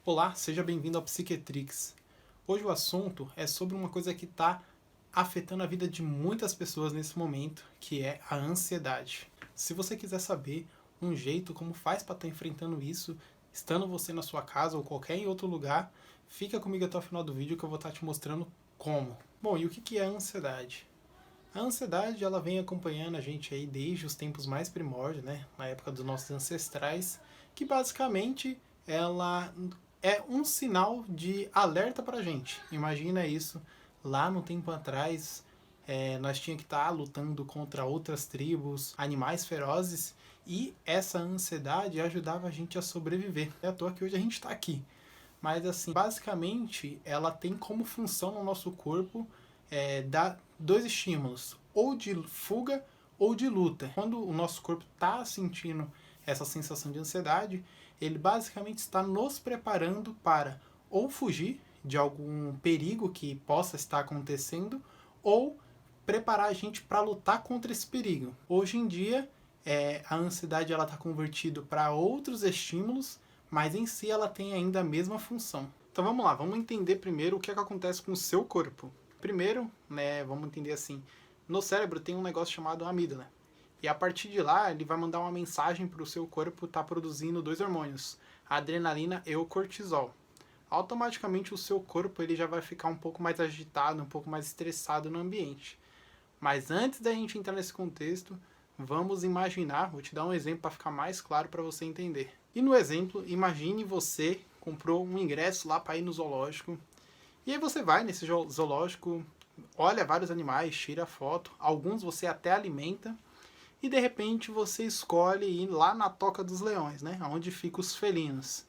Olá, seja bem-vindo ao Psiquetrix. Hoje o assunto é sobre uma coisa que está afetando a vida de muitas pessoas nesse momento, que é a ansiedade. Se você quiser saber um jeito como faz para estar enfrentando isso, estando você na sua casa ou qualquer outro lugar, fica comigo até o final do vídeo que eu vou estar te mostrando como. Bom, e o que é a ansiedade? A ansiedade ela vem acompanhando a gente aí desde os tempos mais primórdios, né, na época dos nossos ancestrais, que basicamente ela é um sinal de alerta para a gente. Imagina isso, lá no tempo atrás, nós tínhamos que estar lutando contra outras tribos, animais ferozes, e essa ansiedade ajudava a gente a sobreviver. É à toa que hoje a gente está aqui. Mas assim, basicamente ela tem como função no nosso corpo dar dois estímulos, ou de fuga ou de luta. Quando o nosso corpo está sentindo essa sensação de ansiedade, ele basicamente está nos preparando para ou fugir de algum perigo que possa estar acontecendo, ou preparar a gente para lutar contra esse perigo. Hoje em dia, a ansiedade ela está convertida para outros estímulos, mas em si ela tem ainda a mesma função. Então vamos lá, vamos entender primeiro o que acontece com o seu corpo. Primeiro, né, vamos entender assim, no cérebro tem um negócio chamado amígdala. E a partir de lá, ele vai mandar uma mensagem para o seu corpo estar produzindo dois hormônios, a adrenalina e o cortisol. Automaticamente o seu corpo ele já vai ficar um pouco mais agitado, um pouco mais estressado no ambiente. Mas antes da gente entrar nesse contexto, vamos imaginar, vou te dar um exemplo para ficar mais claro para você entender. E no exemplo, imagine você comprou um ingresso lá para ir no zoológico. E aí você vai nesse zoológico, olha vários animais, tira foto, alguns você até alimenta, e de repente você escolhe ir lá na Toca dos Leões, né? Onde ficam os felinos.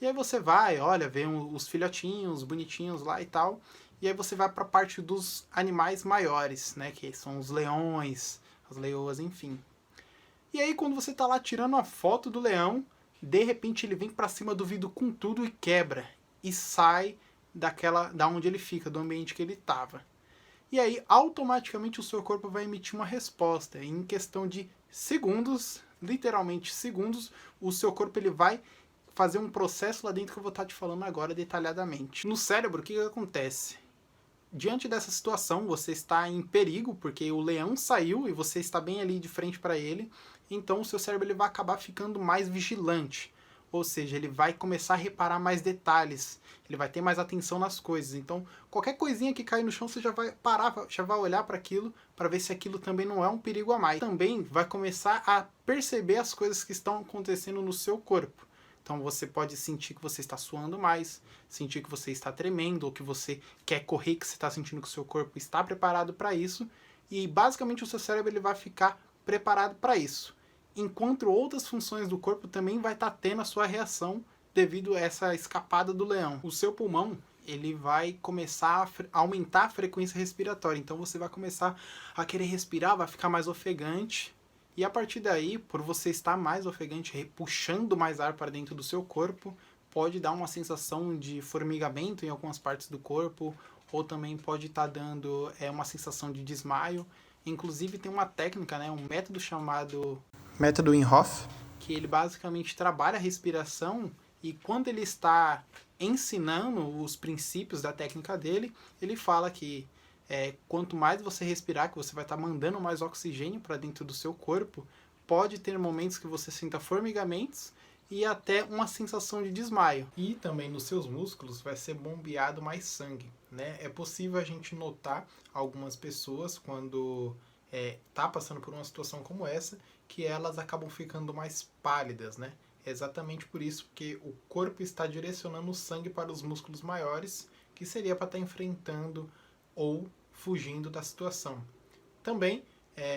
E aí você vai, olha, vê os filhotinhos bonitinhos lá e tal. E aí você vai para a parte dos animais maiores, né? Que são os leões, as leoas, enfim. E aí quando você tá lá tirando a foto do leão, de repente ele vem para cima do vidro com tudo e quebra. E sai da onde ele fica, do ambiente que ele tava. E aí, automaticamente, o seu corpo vai emitir uma resposta. Em questão de segundos, literalmente segundos, o seu corpo ele vai fazer um processo lá dentro que eu vou estar te falando agora detalhadamente. No cérebro, o que acontece? Diante dessa situação, você está em perigo, porque o leão saiu e você está bem ali de frente para ele, então o seu cérebro ele vai acabar ficando mais vigilante. Ou seja, ele vai começar a reparar mais detalhes, ele vai ter mais atenção nas coisas. Então, qualquer coisinha que cair no chão, você já vai parar, já vai olhar para aquilo, para ver se aquilo também não é um perigo a mais. Também vai começar a perceber as coisas que estão acontecendo no seu corpo. Então você pode sentir que você está suando mais, sentir que você está tremendo, ou que você quer correr, que você está sentindo que o seu corpo está preparado para isso. E basicamente o seu cérebro ele vai ficar preparado para isso. Enquanto outras funções do corpo também vai estar tendo a sua reação devido a essa escapada do leão. O seu pulmão ele vai começar a aumentar a frequência respiratória. Então você vai começar a querer respirar, vai ficar mais ofegante. E a partir daí, por você estar mais ofegante, puxando mais ar para dentro do seu corpo, pode dar uma sensação de formigamento em algumas partes do corpo, ou também pode estar dando uma sensação de desmaio. Inclusive tem uma técnica, né, um método chamado método Wim Hof, que ele basicamente trabalha a respiração e quando ele está ensinando os princípios da técnica dele, ele fala que quanto mais você respirar, que você vai estar mandando mais oxigênio para dentro do seu corpo, pode ter momentos que você sinta formigamentos e até uma sensação de desmaio. E também nos seus músculos vai ser bombeado mais sangue, né? É possível a gente notar algumas pessoas quando tá passando por uma situação como essa, que elas acabam ficando mais pálidas, né? É exatamente por isso que o corpo está direcionando o sangue para os músculos maiores, que seria para estar enfrentando ou fugindo da situação. Também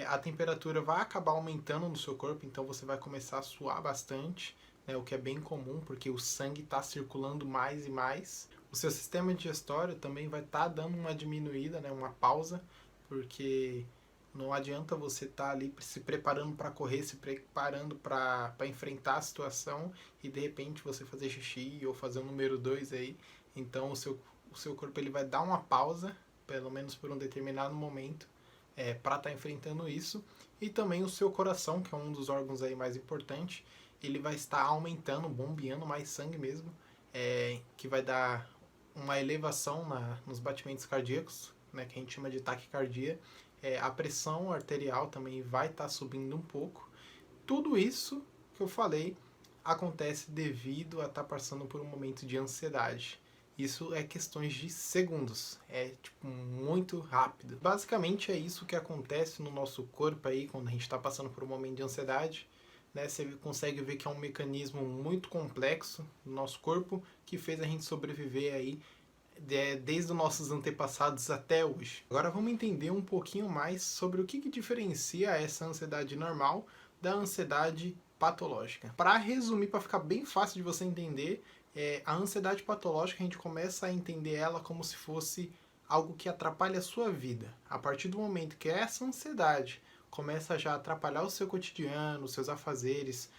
a temperatura vai acabar aumentando no seu corpo, então você vai começar a suar bastante, né, o que é bem comum, porque o sangue está circulando mais e mais. O seu sistema digestório também vai estar dando uma diminuída, né, uma pausa, porque não adianta você estar ali se preparando para correr, se preparando para enfrentar a situação e de repente você fazer xixi ou fazer o número 2 aí. Então o seu corpo ele vai dar uma pausa, pelo menos por um determinado momento, para estar enfrentando isso. E também o seu coração, que é um dos órgãos aí mais importantes, ele vai estar aumentando, bombeando mais sangue mesmo, que vai dar uma elevação nos batimentos cardíacos, né, que a gente chama de taquicardia. A pressão arterial também vai estar subindo um pouco. Tudo isso que eu falei acontece devido a estar passando por um momento de ansiedade. Isso é questões de segundos, é tipo muito rápido. Basicamente é isso que acontece no nosso corpo aí quando a gente está passando por um momento de ansiedade. Né? Você consegue ver que é um mecanismo muito complexo no nosso corpo que fez a gente sobreviver aí desde os nossos antepassados até hoje. Agora vamos entender um pouquinho mais sobre o que diferencia essa ansiedade normal da ansiedade patológica. Para resumir, para ficar bem fácil de você entender, a ansiedade patológica a gente começa a entender ela como se fosse algo que atrapalha a sua vida. A partir do momento que essa ansiedade começa já a atrapalhar o seu cotidiano, os seus afazeres,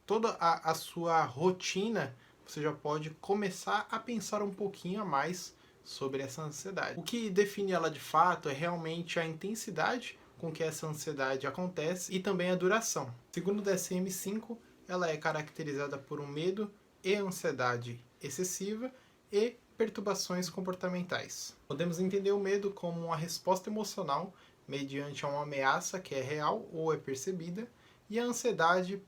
toda a sua rotina, você já pode começar a pensar um pouquinho a mais sobre essa ansiedade. O que define ela de fato é realmente a intensidade com que essa ansiedade acontece e também a duração. Segundo o DSM-5, ela é caracterizada por um medo e ansiedade excessiva e perturbações comportamentais. Podemos entender o medo como uma resposta emocional mediante uma ameaça que é real ou é percebida, e a ansiedade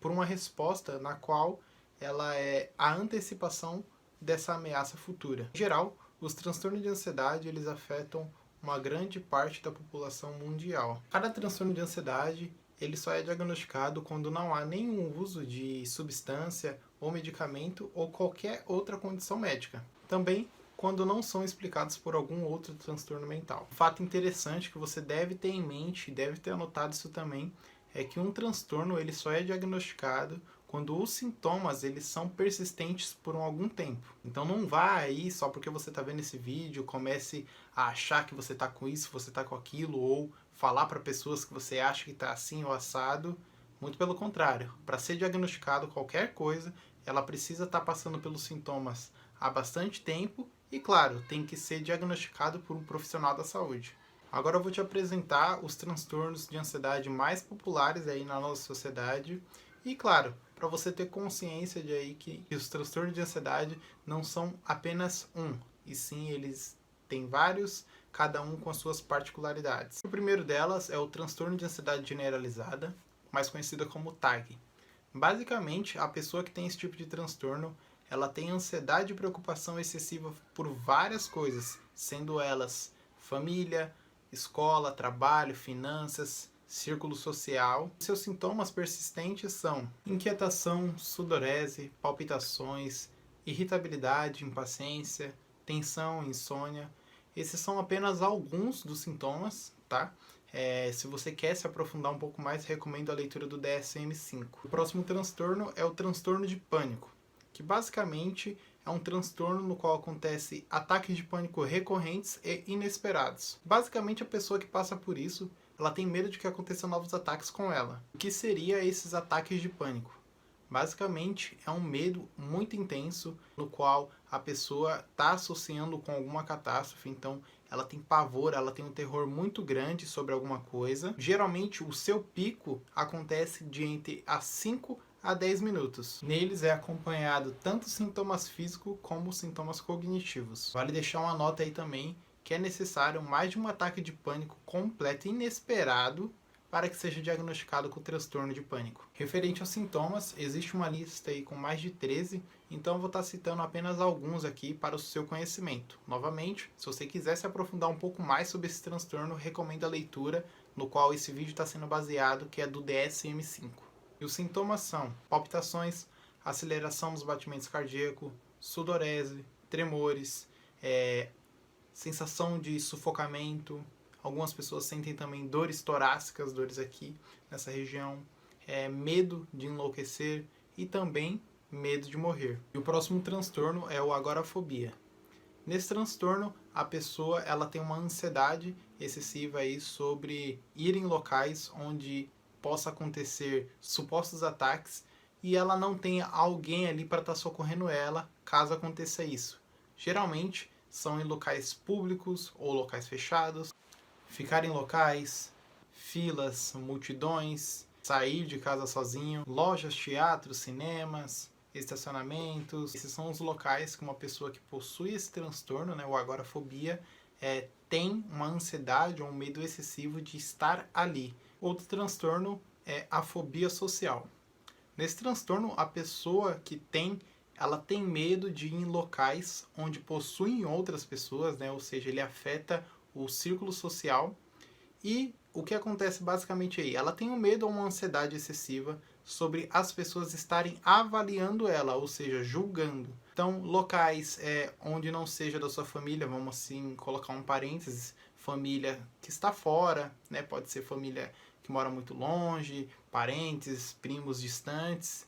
por uma resposta na qual ela é a antecipação dessa ameaça futura. Em geral, os transtornos de ansiedade eles afetam uma grande parte da população mundial. Cada transtorno de ansiedade ele só é diagnosticado quando não há nenhum uso de substância ou medicamento ou qualquer outra condição médica. Também quando não são explicados por algum outro transtorno mental. Um fato interessante que você deve ter em mente, deve ter anotado isso também, é que um transtorno ele só é diagnosticado quando os sintomas eles são persistentes por algum tempo. Então não vá aí só porque você está vendo esse vídeo, comece a achar que você está com isso, você está com aquilo, ou falar para pessoas que você acha que está assim ou assado. Muito pelo contrário, para ser diagnosticado qualquer coisa, ela precisa estar passando pelos sintomas há bastante tempo e, claro, tem que ser diagnosticado por um profissional da saúde. Agora eu vou te apresentar os transtornos de ansiedade mais populares aí na nossa sociedade e, claro, para você ter consciência de aí que os transtornos de ansiedade não são apenas um, e sim eles têm vários, cada um com as suas particularidades. O primeiro delas é o transtorno de ansiedade generalizada, mais conhecida como TAG. Basicamente, a pessoa que tem esse tipo de transtorno, ela tem ansiedade e preocupação excessiva por várias coisas, sendo elas família, escola, trabalho, finanças, círculo social. Seus sintomas persistentes são inquietação, sudorese, palpitações, irritabilidade, impaciência, tensão, insônia. Esses são apenas alguns dos sintomas, tá? Se você quer se aprofundar um pouco mais, recomendo a leitura do DSM-5. O próximo transtorno é o transtorno de pânico, que basicamente é um transtorno no qual acontece ataques de pânico recorrentes e inesperados. Basicamente, a pessoa que passa por isso, ela tem medo de que aconteçam novos ataques com ela. O que seria esses ataques de pânico? Basicamente, é um medo muito intenso no qual a pessoa está associando com alguma catástrofe, então ela tem pavor, ela tem um terror muito grande sobre alguma coisa. Geralmente, o seu pico acontece de entre 5 a 10 minutos. Neles é acompanhado tanto sintomas físicos como sintomas cognitivos. Vale deixar uma nota aí também que é necessário mais de um ataque de pânico completo e inesperado para que seja diagnosticado com transtorno de pânico. Referente aos sintomas, existe uma lista aí com mais de 13, então eu vou estar citando apenas alguns aqui para o seu conhecimento. Novamente, se você quiser se aprofundar um pouco mais sobre esse transtorno, recomendo a leitura no qual esse vídeo está sendo baseado, que é do DSM-5. E os sintomas são palpitações, aceleração dos batimentos cardíacos, sudorese, tremores, sensação de sufocamento. Algumas pessoas sentem também dores torácicas, dores aqui nessa região, medo de enlouquecer e também medo de morrer. E o próximo transtorno é o agorafobia. Nesse transtorno, a pessoa ela tem uma ansiedade excessiva aí sobre ir em locais onde possa acontecer supostos ataques e ela não tenha alguém ali para estar socorrendo ela caso aconteça isso. Geralmente são em locais públicos ou locais fechados, ficar em locais, filas, multidões, sair de casa sozinho, lojas, teatros, cinemas, estacionamentos. Esses são os locais que uma pessoa que possui esse transtorno, né, ou agorafobia, tem uma ansiedade ou um medo excessivo de estar ali. Outro transtorno é a fobia social. Nesse transtorno, a pessoa que ela tem medo de ir em locais onde possuem outras pessoas, né? Ou seja, ele afeta o círculo social. E o que acontece basicamente aí? Ela tem um medo ou uma ansiedade excessiva sobre as pessoas estarem avaliando ela, ou seja, julgando. Então, locais onde não seja da sua família, vamos assim colocar um parênteses, família que está fora, né? Pode ser família que mora muito longe, parentes, primos distantes,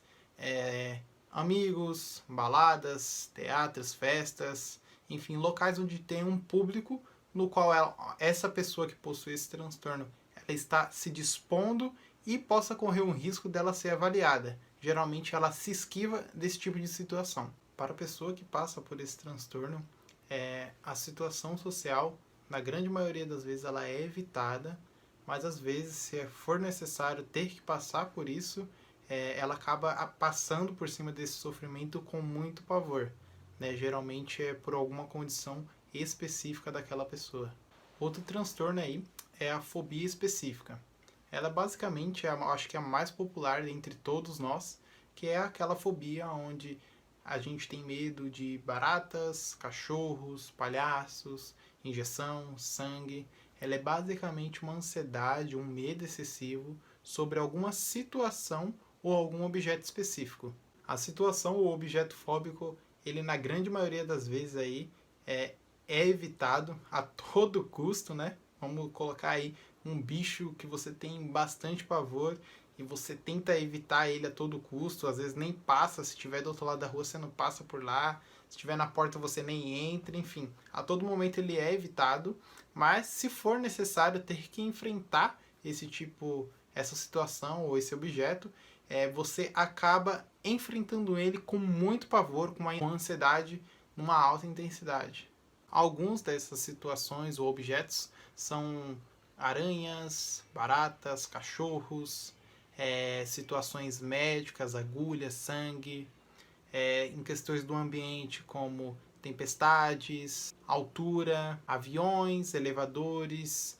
amigos, baladas, teatros, festas, enfim, locais onde tem um público no qual essa pessoa que possui esse transtorno ela está se dispondo e possa correr um risco dela ser avaliada. Geralmente ela se esquiva desse tipo de situação. Para a pessoa que passa por esse transtorno, a situação social, na grande maioria das vezes, ela é evitada, mas às vezes, se for necessário ter que passar por isso, ela acaba passando por cima desse sofrimento com muito pavor. Né? Geralmente é por alguma condição específica daquela pessoa. Outro transtorno aí é a fobia específica. Ela basicamente acho que é a mais popular entre todos nós, que é aquela fobia onde a gente tem medo de baratas, cachorros, palhaços, injeção, sangue. Ela é basicamente uma ansiedade, um medo excessivo sobre alguma situação ou algum objeto específico. A situação ou objeto fóbico, ele na grande maioria das vezes aí é evitado a todo custo, né? Vamos colocar aí um bicho que você tem bastante pavor e você tenta evitar ele a todo custo, às vezes nem passa, se estiver do outro lado da rua você não passa por lá, se estiver na porta você nem entra, enfim, a todo momento ele é evitado, mas se for necessário ter que enfrentar essa situação ou esse objeto, você acaba enfrentando ele com muito pavor, com uma ansiedade, numa alta intensidade. Alguns dessas situações ou objetos são aranhas, baratas, cachorros, situações médicas, agulhas, sangue, em questões do ambiente como tempestades, altura, aviões, elevadores,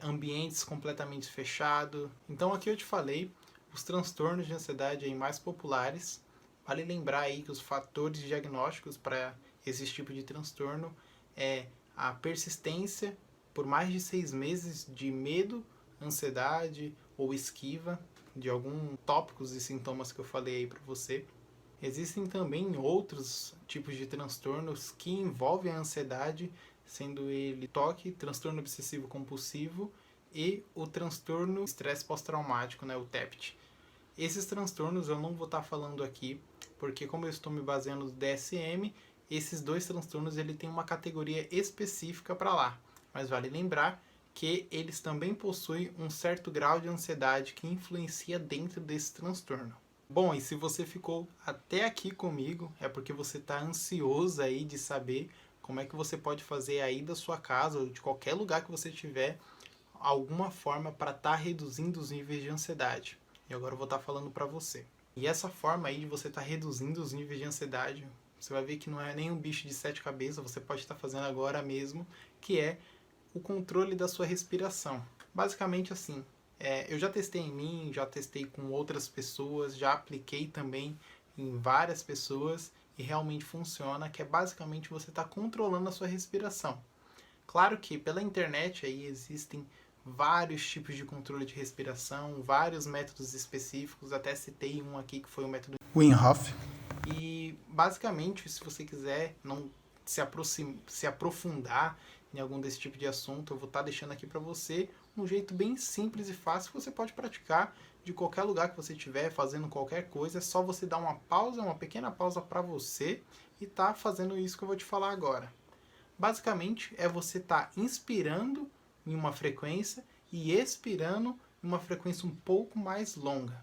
ambientes completamente fechados. Então aqui eu te falei os transtornos de ansiedade aí mais populares. Vale lembrar aí que os fatores diagnósticos para esse tipo de transtorno é a persistência por mais de 6 meses de medo, ansiedade ou esquiva de alguns tópicos e sintomas que eu falei aí para você. Existem também outros tipos de transtornos que envolvem a ansiedade, sendo ele TOC, transtorno obsessivo compulsivo, e o transtorno estresse pós-traumático, né, o TEPT. Esses transtornos eu não vou estar falando aqui, porque como eu estou me baseando no DSM, esses dois transtornos ele tem uma categoria específica para lá. Mas vale lembrar que eles também possuem um certo grau de ansiedade que influencia dentro desse transtorno. Bom, e se você ficou até aqui comigo, é porque você está ansioso aí de saber como é que você pode fazer aí da sua casa ou de qualquer lugar que você estiver alguma forma para estar reduzindo os níveis de ansiedade. E agora eu vou estar falando para você. E essa forma aí de você estar reduzindo os níveis de ansiedade, você vai ver que não é nem um bicho de 7 cabeças, você pode estar fazendo agora mesmo, que é o controle da sua respiração. Basicamente assim, eu já testei em mim, já testei com outras pessoas, já apliquei também em várias pessoas e realmente funciona, que é basicamente você estar controlando a sua respiração. Claro que pela internet aí existem vários tipos de controle de respiração, vários métodos específicos, até citei um aqui que foi o método Wim Hof. E basicamente, se você quiser não se aprofundar em algum desse tipo de assunto, eu vou estar deixando aqui para você um jeito bem simples e fácil que você pode praticar de qualquer lugar que você estiver fazendo qualquer coisa. É só você dar uma pausa, uma pequena pausa para você e tá fazendo isso que eu vou te falar agora. Basicamente é você estar inspirando em uma frequência e expirando em uma frequência um pouco mais longa.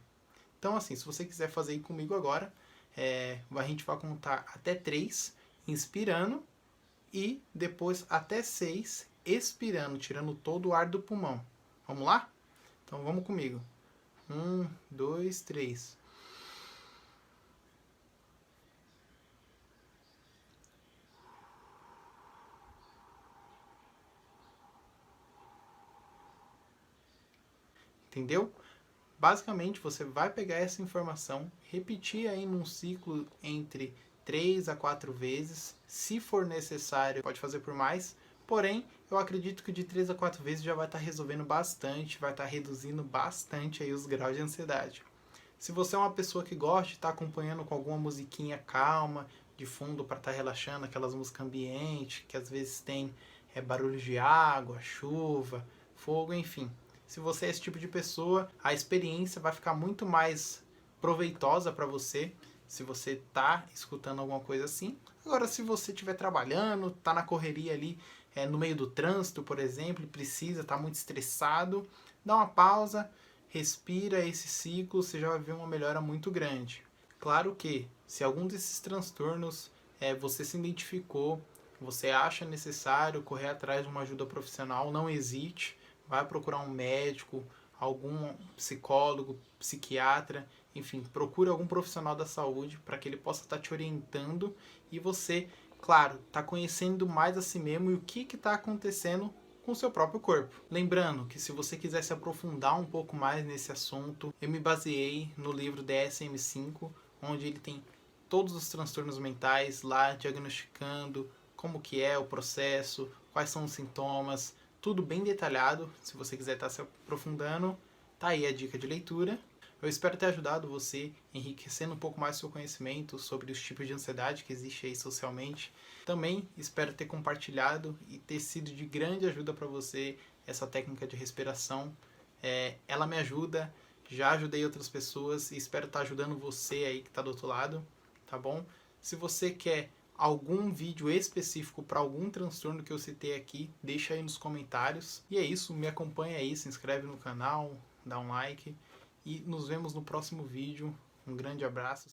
Então assim, se você quiser fazer aí comigo agora, a gente vai contar até 3, inspirando, e depois até 6, expirando, tirando todo o ar do pulmão. Vamos lá? Então vamos comigo. 1, 2, 3. entendeu? Basicamente, você vai pegar essa informação, repetir aí num ciclo entre 3 a 4 vezes. Se for necessário, pode fazer por mais. Porém, eu acredito que de 3 a 4 vezes já vai estar resolvendo bastante, vai estar reduzindo bastante aí os graus de ansiedade. Se você é uma pessoa que gosta de estar acompanhando com alguma musiquinha calma de fundo para estar relaxando, aquelas músicas ambientes que às vezes tem barulho de água, chuva, fogo, enfim. Se você é esse tipo de pessoa, a experiência vai ficar muito mais proveitosa para você se você tá escutando alguma coisa assim. Agora, se você estiver trabalhando, tá na correria ali, no meio do trânsito, por exemplo, e precisa, tá muito estressado, dá uma pausa, respira esse ciclo, você já vai ver uma melhora muito grande. Claro que, se algum desses transtornos você se identificou, você acha necessário correr atrás de uma ajuda profissional, não hesite, vai procurar um médico, algum psicólogo, psiquiatra, enfim, procure algum profissional da saúde para que ele possa estar te orientando e você, claro, tá conhecendo mais a si mesmo e o que está acontecendo com o seu próprio corpo. Lembrando que se você quiser se aprofundar um pouco mais nesse assunto, eu me baseei no livro DSM-5, onde ele tem todos os transtornos mentais lá diagnosticando como que é o processo, quais são os sintomas, tudo bem detalhado. Se você quiser estar se aprofundando, tá aí a dica de leitura. Eu espero ter ajudado você, enriquecendo um pouco mais o seu conhecimento sobre os tipos de ansiedade que existe aí socialmente. Também espero ter compartilhado e ter sido de grande ajuda para você essa técnica de respiração. Ela me ajuda, já ajudei outras pessoas e espero estar ajudando você aí que está do outro lado, tá bom? Se você quer algum vídeo específico para algum transtorno que eu citei aqui, deixa aí nos comentários. E é isso, me acompanha aí, se inscreve no canal, dá um like e nos vemos no próximo vídeo. Um grande abraço.